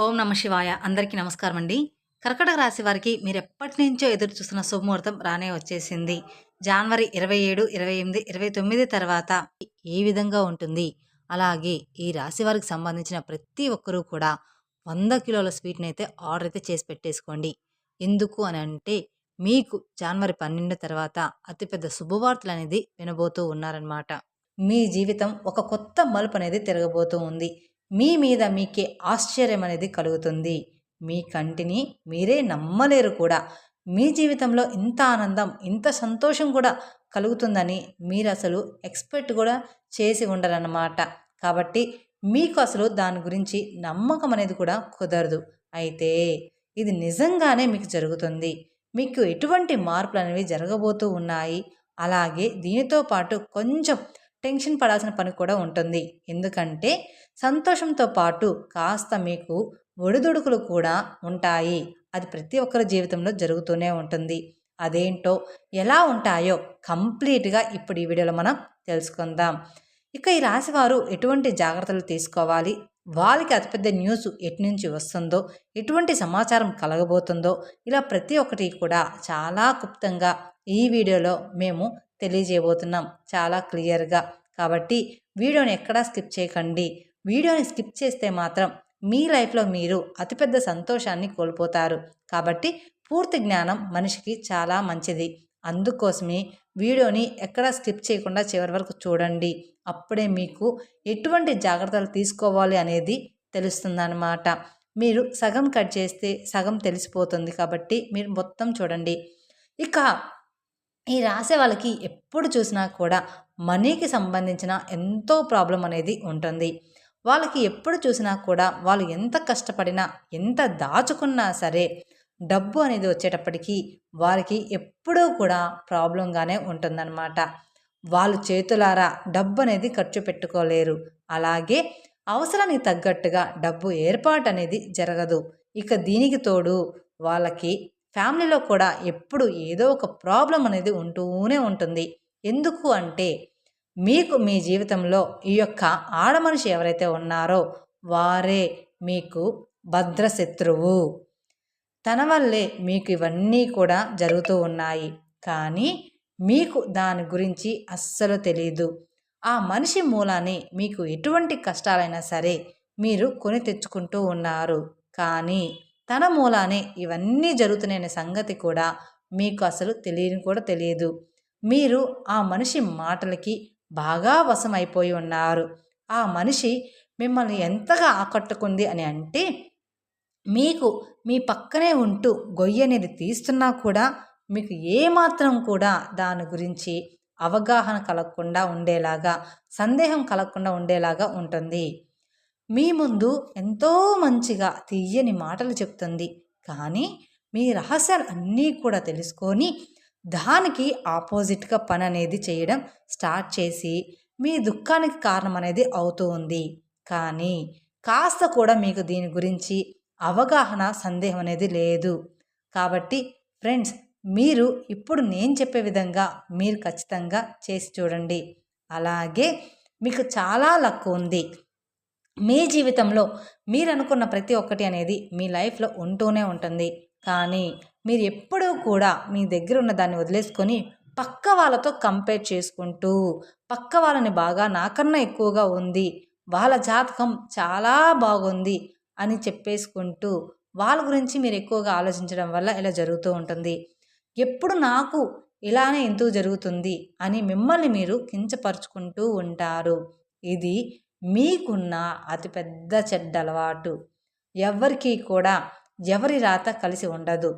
ఓం నమ శివాయ. అందరికీ నమస్కారం అండి. కర్కటక రాశి వారికి మీరెప్పటి నుంచో ఎదురు చూస్తున్న శుభముహూర్తం రానే వచ్చేసింది. జనవరి 27, 28, 29 తర్వాత ఏ విధంగా ఉంటుంది? అలాగే ఈ రాశి వారికి సంబంధించిన ప్రతి ఒక్కరూ కూడా 100 కిలోల స్వీట్‌నైతే ఆర్డర్ అయితే చేసి పెట్టేసుకోండి. ఎందుకు అని అంటే మీకు జనవరి 12 తర్వాత అతిపెద్ద శుభవార్తలనేది వినబోతూ ఉన్నారనమాట. మీ జీవితం ఒక కొత్త మలుపనేది తిరగబోతూ ఉంది. మీ మీద మీకే ఆశ్చర్యం అనేది కలుగుతుంది. మీ కంటిని మీరే నమ్మలేరు కూడా. మీ జీవితంలో ఇంత ఆనందం, ఇంత సంతోషం కూడా కలుగుతుందని మీరసలు ఎక్స్‌పెక్ట్ కూడా చేసి ఉండరన్నమాట. కాబట్టి మీకు అసలు దాని గురించి నమ్మకం అనేది కూడా కుదరదు. అయితే ఇది నిజంగానే మీకు జరుగుతుంది. మీకు ఎటువంటి మార్పులనేవి జరగబోతూ ఉన్నాయి. అలాగే దీనితో పాటు కొంచెం టెన్షన్ పడాల్సిన పని కూడా ఉంటుంది. ఎందుకంటే సంతోషంతో పాటు కాస్త మీకు ఒడిదుడుకులు కూడా ఉంటాయి. అది ప్రతి ఒక్కరి జీవితంలో జరుగుతూనే ఉంటుంది. అదేంటో ఎలా ఉంటాయో కంప్లీట్‌గా ఇప్పుడు ఈ వీడియోలో మనం తెలుసుకుందాం. ఇక ఈ రాశివారు ఎటువంటి జాగ్రత్తలు తీసుకోవాలి? వాళ్ళకి అతిపెద్ద న్యూస్ ఎటునుంచి వస్తుందో, ఎటువంటి సమాచారం కలగబోతుందో, ఇలా ప్రతి ఒక్కటి కూడా చాలా క్లుప్తంగా ఈ వీడియోలో మేము తెలియజేయబోతున్నాం. చాలా క్లియర్‌గా. కాబట్టి వీడియోని ఎక్కడా స్కిప్ చేయకండి. వీడియోని స్కిప్ చేస్తే మాత్రం మీ లైఫ్‌లో మీరు అతిపెద్ద సంతోషాన్ని కోల్పోతారు. కాబట్టి పూర్తి జ్ఞానం మనిషికి చాలా మంచిది. అందుకోసమే వీడియోని ఎక్కడా స్కిప్ చేయకుండా చివరి వరకు చూడండి. అప్పుడే మీకు ఎటువంటి జాగ్రత్తలు తీసుకోవాలి అనేది తెలుస్తుందన్నమాట. మీరు సగం కట్ చేస్తే సగం తెలిసిపోతుంది. కాబట్టి మీరు మొత్తం చూడండి. ఇక ఈ రాసే వాళ్ళకి ఎప్పుడు చూసినా కూడా మనీకి సంబంధించిన ఎంతో ప్రాబ్లం అనేది ఉంటుంది. వాళ్ళకి ఎప్పుడు చూసినా కూడా వాళ్ళు ఎంత కష్టపడినా, ఎంత దాచుకున్నా సరే డబ్బు అనేది వచ్చేటప్పటికి వారికి ఎప్పుడూ కూడా ప్రాబ్లంగానే ఉంటుందన్నమాట. వాళ్ళు చేతులారా డబ్బు అనేది ఖర్చు పెట్టుకోలేరు. అలాగే అవసరానికి తగ్గట్టుగా డబ్బు ఏర్పాటు అనేది జరగదు. ఇక దీనికి తోడు వాళ్ళకి ఫ్యామిలీలో కూడా ఎప్పుడు ఏదో ఒక ప్రాబ్లం అనేది ఉంటూనే ఉంటుంది. ఎందుకు అంటే మీకు మీ జీవితంలో ఈ యొక్క ఆడమనిషి ఎవరైతే ఉన్నారో వారే మీకు భద్రశత్రువు. తన వల్లే మీకు ఇవన్నీ కూడా జరుగుతూ ఉన్నాయి. కానీ మీకు దాని గురించి అస్సలు తెలీదు. ఆ మనిషి మూలానే మీకు ఎటువంటి కష్టాలైనా సరే మీరు కొని తెచ్చుకుంటూ ఉన్నారు. కానీ తన మూలానే ఇవన్నీ జరుగుతున్నాయనే సంగతి కూడా మీకు అసలు తెలియని కూడా తెలియదు. మీరు ఆ మనిషి మాటలకి బాగా వశమైపోయి ఉన్నారు. ఆ మనిషి మిమ్మల్ని ఎంతగా ఆకట్టుకుంది అని అంటే మీకు మీ పక్కనే ఉంటూ గొయ్యి అనేది తీస్తున్నా కూడా మీకు ఏమాత్రం కూడా దాని గురించి అవగాహన కలగకుండా ఉండేలాగా, సందేహం కలగకుండా ఉండేలాగా ఉంటుంది. మీ ముందు ఎంతో మంచిగా తీయని మాటలు చెప్తుంది. కానీ మీ రహస్యాలు అన్నీ కూడా తెలుసుకొని దానికి ఆపోజిట్‌గా పని అనేది చేయడం స్టార్ట్ చేసి మీ దుఃఖానికి కారణం అనేది అవుతూ ఉంది. కానీ కాస్త కూడా మీకు దీని గురించి అవగాహన, సందేహం అనేది లేదు. కాబట్టి ఫ్రెండ్స్, మీరు ఇప్పుడు నేను చెప్పే విధంగా మీరు ఖచ్చితంగా చేసి చూడండి. అలాగే మీకు చాలా లక్ ఉంది. మీ జీవితంలో మీరు అనుకున్న ప్రతి ఒక్కటి అనేది మీ లైఫ్‌లో ఉంటూనే ఉంటుంది. కానీ మీరు ఎప్పుడూ కూడా మీ దగ్గర ఉన్న దాన్ని వదిలేసుకొని పక్క వాళ్ళతో కంపేర్ చేసుకుంటూ, పక్క వాళ్ళని బాగా నాకన్నా ఎక్కువగా ఉంది, వాళ్ళ జాతకం చాలా బాగుంది అని చెప్పేసుకుంటూ, వాళ్ళ గురించి మీరు ఎక్కువగా ఆలోచించడం వల్ల ఇలా జరుగుతూ ఉంటుంది. ఎప్పుడు నాకు ఇలానే ఎందుకు జరుగుతుంది అని మిమ్మల్ని మీరు కించపరుచుకుంటూ ఉంటారు. ఇది మీకున్న అతిపెద్ద చెడ్డ అలవాటు. ఎవ్వరికీ కూడా ఎవరి రాత కలిసి ఉండదు.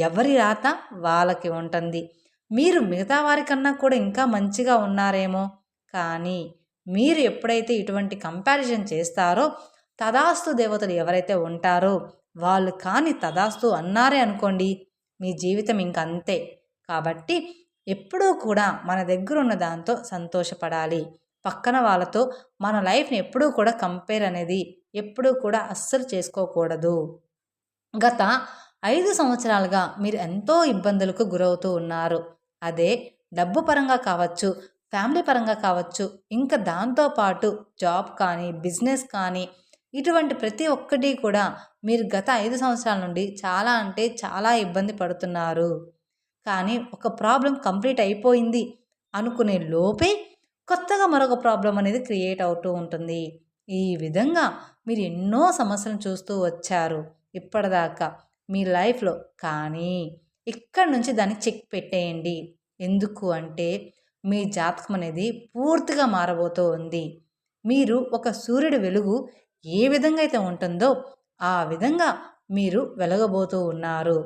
ఎవరి రాత వాళ్ళకి ఉంటుంది. మీరు మిగతా వారికన్నా కూడా ఇంకా మంచిగా ఉన్నారేమో, కానీ మీరు ఎప్పుడైతే ఇటువంటి కంపారిజన్ చేస్తారో తదాస్తు దేవతలు ఎవరైతే ఉంటారో వాళ్ళు కానీ తదాస్తు అన్నారే అనుకోండి, మీ జీవితం ఇంక అంతే. కాబట్టి ఎప్పుడూ కూడా మన దగ్గర ఉన్న దాంతో సంతోషపడాలి. పక్కన వాళ్ళతో మన లైఫ్‌ని ఎప్పుడూ కూడా కంపేర్ అనేది ఎప్పుడూ కూడా అస్సలు చేసుకోకూడదు. గత 5 సంవత్సరాలుగా మీరు ఎంతో ఇబ్బందులకు గురవుతూ ఉన్నారు. అదే డబ్బు పరంగా కావచ్చు, ఫ్యామిలీ పరంగా కావచ్చు, ఇంకా దాంతో పాటు జాబ్ కానీ, బిజినెస్ కానీ ఇటువంటి ప్రతి ఒక్కటి కూడా మీరు గత 5 సంవత్సరాల నుండి చాలా అంటే చాలా ఇబ్బంది పడుతున్నారు. కానీ ఒక ప్రాబ్లమ్ కంప్లీట్ అయిపోయింది అనుకునే లోపే కొత్తగా మరొక ప్రాబ్లమ్ అనేది క్రియేట్ అవుతూ ఉంటుంది. ఈ విధంగా మీరు ఎన్నో సమస్యలను చూస్తూ వచ్చారు ఇప్పటిదాకా మీ లైఫ్‌లో. కానీ ఇక్కడి నుంచి దాన్ని చెక్ పెట్టేయండి. ఎందుకు అంటే మీ జాతకం అనేది పూర్తిగా మారబోతూ ఉంది. మీరు ఒక సూర్యుడి వెలుగు ఏ విధంగా అయితే ఉంటుందో ఆ విధంగా మీరు వెలగబోతూ ఉన్నారు.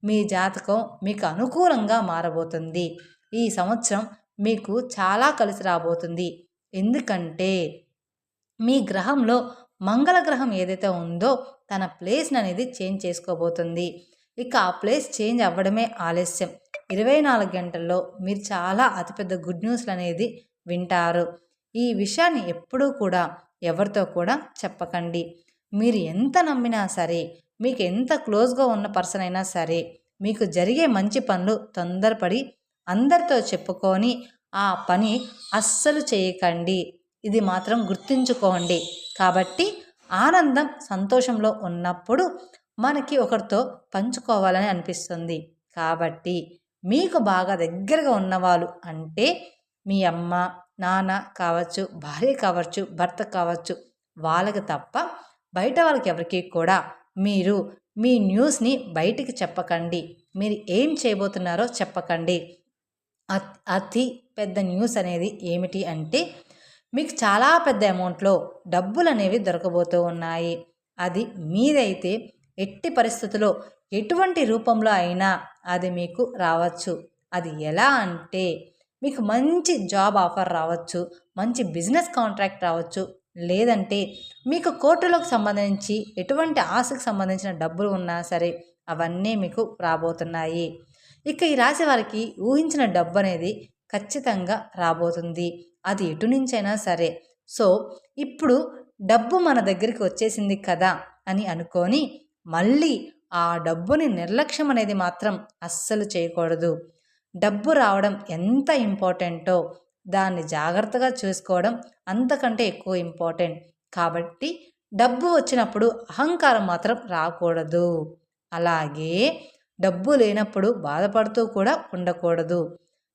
మీ జాతకం మీకు అనుకూలంగా మారబోతుంది. ఈ సంవత్సరం మీకు చాలా కలిసి రాబోతుంది. ఎందుకంటే మీ గ్రహంలో మంగళ గ్రహం ఏదైతే ఉందో తన ప్లేస్‌ని అనేది చేంజ్ చేసుకోబోతుంది. ఇక ఆ ప్లేస్ చేంజ్ అవ్వడమే ఆలస్యం. 24 గంటల్లో మీరు చాలా అతిపెద్ద గుడ్ న్యూస్‌లు అనేది వింటారు. ఈ విషయాన్ని ఎప్పుడూ కూడా ఎవరితో కూడా చెప్పకండి. మీరు ఎంత నమ్మినా సరే, మీకు ఎంత క్లోజ్‌గా ఉన్న పర్సన్ అయినా సరే, మీకు జరిగే మంచి పనులు తొందరపడి అందరితో చెప్పుకొని ఆ పని అస్సలు చేయకండి. ఇది మాత్రం గుర్తుంచుకోండి. కాబట్టి ఆనందం, సంతోషంలో ఉన్నప్పుడు మనకి ఒకరితో పంచుకోవాలని అనిపిస్తుంది. కాబట్టి మీకు బాగా దగ్గరగా ఉన్నవాళ్ళు అంటే మీ అమ్మ, నాన్న కావచ్చు, భార్య కావచ్చు, భర్త కావచ్చు, వాళ్ళకి తప్ప బయట వాళ్ళకి ఎవరికీ కూడా మీరు మీ న్యూస్ని బయటికి చెప్పకండి. మీరు ఏం చేయబోతున్నారో చెప్పకండి. అతి పెద్ద న్యూస్ అనేది ఏమిటి అంటే మీకు చాలా పెద్ద అమౌంట్లో డబ్బులు అనేవి దొరకబోతూ ఉన్నాయి. అది మీదైతే ఎట్టి పరిస్థితుల్లో ఎటువంటి రూపంలో అయినా అది మీకు రావచ్చు. అది ఎలా అంటే మీకు మంచి జాబ్ ఆఫర్ రావచ్చు, మంచి బిజినెస్ కాంట్రాక్ట్ రావచ్చు, లేదంటే మీకు కోర్టులకు సంబంధించి ఎటువంటి ఆశకు సంబంధించిన డబ్బులు ఉన్నా సరే అవన్నీ మీకు రాబోతున్నాయి. ఇక ఈ రాశి వారికి ఊహించిన డబ్బు అనేది ఖచ్చితంగా రాబోతుంది. అది ఎటు నుంచైనా సరే. సో ఇప్పుడు డబ్బు మన దగ్గరికి వచ్చేసింది కదా అని అనుకొని మళ్ళీ ఆ డబ్బుని నిర్లక్ష్యం అనేది మాత్రం అస్సలు చేయకూడదు. డబ్బు రావడం ఎంత ఇంపార్టెంటో దాన్ని జాగ్రత్తగా చూసుకోవడం అంతకంటే ఎక్కువ ఇంపార్టెంట్. కాబట్టి డబ్బు వచ్చినప్పుడు అహంకారం మాత్రం రాకూడదు. అలాగే డబ్బు లేనప్పుడు బాధపడుతూ కూడా ఉండకూడదు.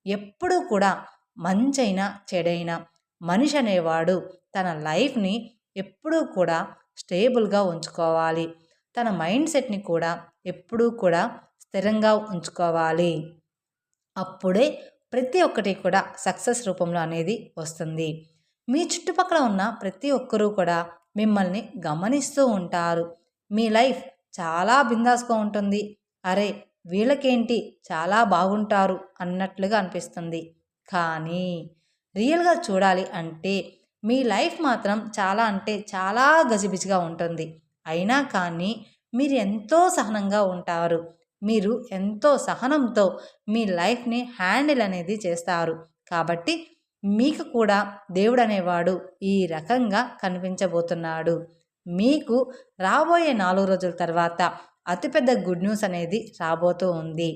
ఎప్పుడూ కూడా మంచైనా చెడైనా మనిషి అనేవాడు తన లైఫ్ని ఎప్పుడూ కూడా స్టేబుల్గా ఉంచుకోవాలి. తన మైండ్ సెట్ని కూడా ఎప్పుడూ కూడా స్థిరంగా ఉంచుకోవాలి. అప్పుడే ప్రతి ఒక్కటి కూడా సక్సెస్ రూపంలో అనేది వస్తుంది. మీ చుట్టుపక్కల ఉన్న ప్రతి ఒక్కరూ కూడా మిమ్మల్ని గమనిస్తూ ఉంటారు. మీ లైఫ్ చాలా బిందాస్గా ఉంటుంది. అరే వీళ్ళకేంటి చాలా బాగుంటారు అన్నట్లుగా అనిపిస్తుంది. కానీ రియల్గా చూడాలి అంటే మీ లైఫ్ మాత్రం చాలా అంటే చాలా గజిబిజిగా ఉంటుంది. అయినా కానీ మీరు ఎంతో సహనంగా ఉంటారు. మీరు ఎంతో సహనంతో మీ లైఫ్ని హ్యాండిల్ అనేది చేస్తారు. కాబట్టి మీకు కూడా దేవుడు అనేవాడు ఈ రకంగా కనిపించబోతున్నాడు. మీకు రాబోయే 4 రోజుల తర్వాత అతిపెద్ద గుడ్ న్యూస్ అనేది రాబోతూ ఉంది.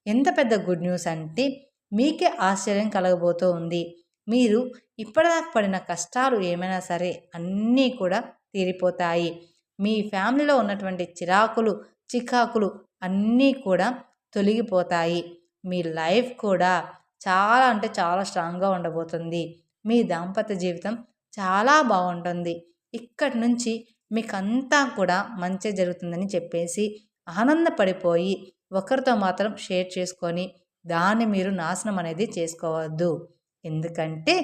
ఎంత పెద్ద గుడ్ న్యూస్ అంటే మీకే ఆశ్చర్యం కలగబోతూ ఉంది. మీరు ఇప్పటిదాకా పడిన కష్టాలు ఏమైనా సరే అన్నీ కూడా తీరిపోతాయి. మీ ఫ్యామిలీలో ఉన్నటువంటి చిరాకులు, చికాకులు అన్నీ కూడా తొలగిపోతాయి. మీ లైఫ్ కూడా చాలా అంటే చాలా స్ట్రాంగ్గా ఉండబోతుంది. మీ దాంపత్య జీవితం చాలా బాగుంటుంది. ఇక్కడి నుంచి మీకంతా కూడా మంచి జరుగుతుందని చెప్పేసి ఆనందపడిపోయి ఒకరితో మాత్రం షేర్ చేసుకొని దాన్ని మీరు నాశనం అనేది చేసుకోవద్దు. ఎందుకంటే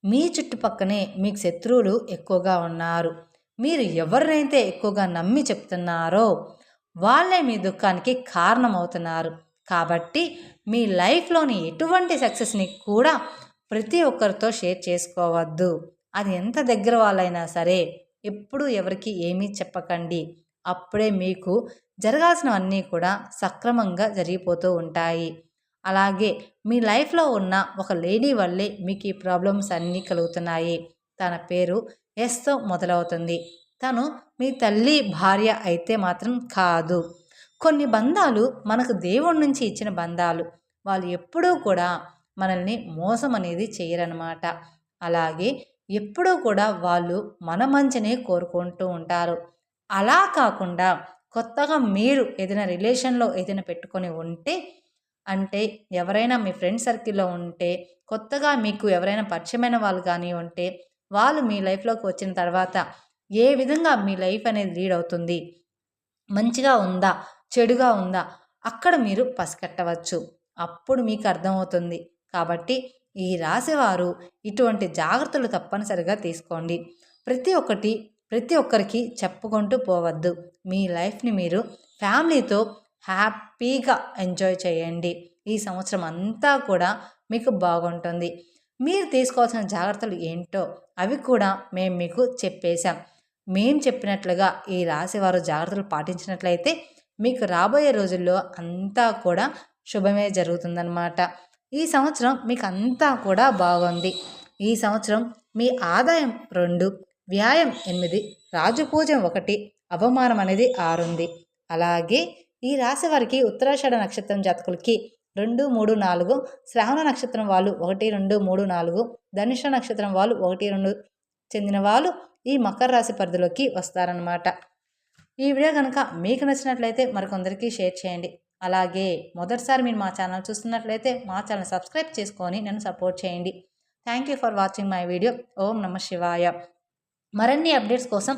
మీ చుట్టుపక్కనే మీకు శత్రువులు ఎక్కువగా ఉన్నారు. మీరు ఎవరినైతే ఎక్కువగా నమ్మి చెప్తున్నారో వాళ్ళే మీ దుఃఖానికి కారణమవుతున్నారు. కాబట్టి మీ లైఫ్లోని ఎటువంటి సక్సెస్ని కూడా ప్రతి ఒక్కరితో షేర్ చేసుకోవద్దు. అది ఎంత దగ్గర వాళ్ళైనా సరే ఎప్పుడు ఎవరికి ఏమీ చెప్పకండి. అప్పుడే మీకు జరగాల్సినవన్నీ కూడా సక్రమంగా జరిగిపోతూ ఉంటాయి. అలాగే మీ లైఫ్లో ఉన్న ఒక లేడీ వల్లే మీకు ఈ ప్రాబ్లమ్స్ అన్నీ కలుగుతున్నాయి. తన పేరు ఎస్తో మొదలవుతుంది. తను మీ తల్లి భార్య అయితే మాత్రం కాదు. కొన్ని బంధాలు మనకు దేవుడి నుంచి ఇచ్చిన బంధాలు. వాళ్ళు ఎప్పుడూ కూడా మనల్ని మోసం అనేది చేయరనమాట. అలాగే ఎప్పుడూ కూడా వాళ్ళు మన మంచినే కోరుకుంటూ ఉంటారు. అలా కాకుండా కొత్తగా మీరు ఏదైనా రిలేషన్‌లో ఏదైనా పెట్టుకొని ఉంటే, అంటే ఎవరైనా మీ ఫ్రెండ్ సర్కిల్‌లో ఉంటే, కొత్తగా మీకు ఎవరైనా పరిచయమైన వాళ్ళు గాని ఉంటే, వాళ్ళు మీ లైఫ్‌లోకి వచ్చిన తర్వాత ఏ విధంగా మీ లైఫ్ అనేది లీడ్ అవుతుంది? మంచిగా ఉందా? చెడుగా ఉందా? అక్కడ మీరు పసికట్టవచ్చు. అప్పుడు మీకు అర్థమవుతుంది. కాబట్టి ఈ రాశివారు ఇటువంటి జాగ్రత్తలు తప్పనిసరిగా తీసుకోండి. ప్రతి ఒక్కటి ప్రతి ఒక్కరికి చెప్పుకుంటూ పోవద్దు. మీ లైఫ్‌ని మీరు ఫ్యామిలీతో హ్యాపీగా ఎంజాయ్ చేయండి. ఈ సంవత్సరం అంతా కూడా మీకు బాగుంటుంది. మీరు తీసుకోవాల్సిన జాగ్రత్తలు ఏంటో అవి కూడా మేము మీకు చెప్పేశాం. మేం చెప్పినట్లుగా ఈ రాశివారు జాగ్రత్తలు పాటించినట్లయితే మీకు రాబోయే రోజుల్లో అంతా కూడా శుభమే జరుగుతుందన్నమాట. ఈ సంవత్సరం మీకు అంతా కూడా బాగుంది. ఈ సంవత్సరం మీ ఆదాయం 2, వ్యాయం 8, రాజపూజ్యం 1, అవమానం అనేది 6 ఉంది. అలాగే ఈ రాశి వారికి ఉత్తరాషాఢ నక్షత్రం జాతకులకి 2, 3, 4, శ్రావణ నక్షత్రం వాళ్ళు 1, 2, 3, 4, ధనుష నక్షత్రం వాళ్ళు 1, 2 చెందిన వాళ్ళు ఈ మకర రాశి పరిధిలోకి వస్తారనమాట. ఈ వీడియో కనుక మీకు నచ్చినట్లయితే మరికొందరికి షేర్ చేయండి. అలాగే మొదటిసారి మీరు మా ఛానల్ చూస్తున్నట్లయితే మా ఛానల్ సబ్స్క్రైబ్ చేసుకొని నన్ను సపోర్ట్ చేయండి. Thank you for watching my video. ఓం నమః శివాయ. మరిన్ని అప్డేట్స్ కోసం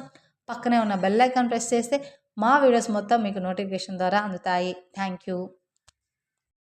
పక్కనే ఉన్న బెల్ ఐకాన్ ప్రెస్ చేస్తే మా వీడియోస్ మొత్తం మీకు నోటిఫికేషన్ ద్వారా అందుతాయి. Thank you.